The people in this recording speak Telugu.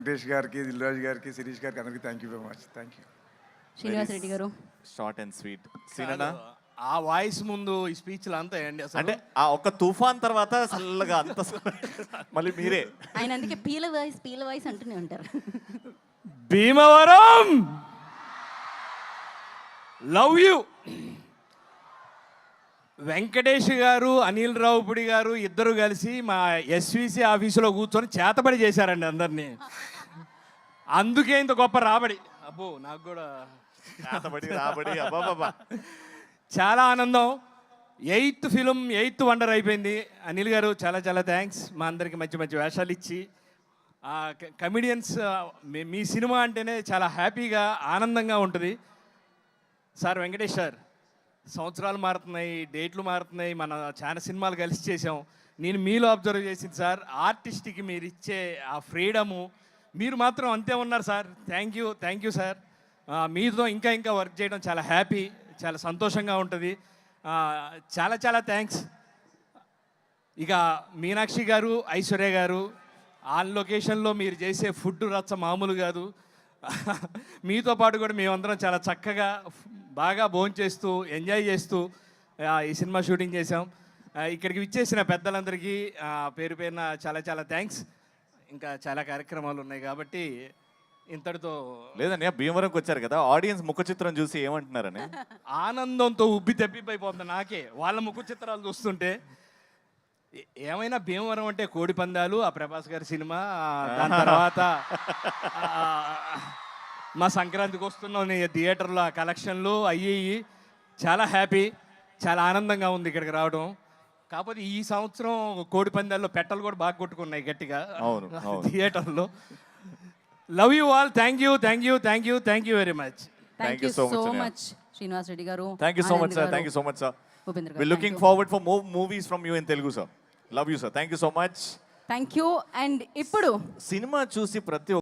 వెంకటేష్ గారికి, దిల్ రాజు గారికి, శిరీష్ గారికి అందరికీ thank you very much. Thank you. Srinivas Reddy గారు షార్ట్ అండ్ స్వీట్. సీనన్నా ఆ వాయిస్ ముందు ఈ స్పీచ్లు అంతా ఏంటి అసలు? అంటే ఆ ఒక్క తుఫాన్ తర్వాత చల్లగా అంత మళ్ళీ మీరే ఆయన అందుకే పీల వాయిస్ అంటూనే ఉంటారు. Bhimavaram love you. వెంకటేష్ గారు, అనిల్ రావుపుడి గారు ఇద్దరు కలిసి మా ఎస్విసి ఆఫీసులో కూర్చొని చేతబడి చేశారండి అందరినీ. అందుకే ఇంత గొప్ప రాబడి. అబ్బో నాకు కూడా రాబడి అబ్బాబా చాలా ఆనందం. 8th ఫిలిం 8th వండర్ అయిపోయింది. అనిల్ గారు చాలా చాలా థ్యాంక్స్. మా అందరికి మంచి మంచి వేషాలు ఇచ్చి కమిడియన్స్ మీ సినిమా అంటేనే చాలా హ్యాపీగా ఆనందంగా ఉంటుంది. సార్ వెంకటేష్ సార్, సంవత్సరాలు మారుతున్నాయి, డేట్లు మారుతున్నాయి, మన చాలా సినిమాలు కలిసి చేసాం. నేను మీలో అబ్జర్వ్ చేసింది సార్, ఆర్టిస్ట్కి మీరు ఇచ్చే ఆ ఫ్రీడము, మీరు మాత్రం అంతే ఉన్నారు సార్. Thank you sir. మీతో ఇంకా వర్క్ చేయడం చాలా హ్యాపీ, చాలా సంతోషంగా ఉంటుంది. చాలా చాలా థ్యాంక్స్. ఇక మీనాక్షి గారు, ఐశ్వర్య గారు, ఆన్ లొకేషన్లో మీరు చేసే ఫుడ్ రచ్చ మామూలు కాదు. మీతో పాటు కూడా మేమందరం చాలా చక్కగా బాగా భోంచేస్తూ ఎంజాయ్ చేస్తూ ఈ సినిమా షూటింగ్ చేసాం. ఇక్కడికి విచ్చేసిన పెద్దలందరికీ పేరు పేరున చాలా చాలా థ్యాంక్స్. ఇంకా చాలా కార్యక్రమాలు ఉన్నాయి కాబట్టి ఇంతటితో లేదండి. భీమవరంకి వచ్చారు కదా, ఆడియన్స్ ముఖ చిత్రం చూసి ఏమంటున్నారని ఆనందంతో ఉబ్బి తెప్పిపోతుంది నాకే వాళ్ళ ముఖ చిత్రాలు చూస్తుంటే. ఏమైనా భీమవరం అంటే కోడి పందాలు, ఆ ప్రభాస్ గారి సినిమా, దాని తర్వాత మా సంక్రాంతికి వస్తున్నాం థియేటర్లో ఆ కలెక్షన్లు అయ్యి చాలా హ్యాపీ, చాలా ఆనందంగా ఉంది ఇక్కడికి రావడం. కాకపోతే ఈ సంవత్సరం కోడి పందాల్లో పెట్టలు కూడా బాగా కొట్టుకున్నాయి గట్టిగా థియేటర్లో. Love you all. Thank you very much. Thank you so much Srinivas Reddy garu. Thank you so much sir. Thank you so much sir. Upendra We're looking forward for more movies from you in Telugu sir. Love you sir. Thank you so much. Thank you. And ఇప్పుడు సినిమా చూసి ప్రతి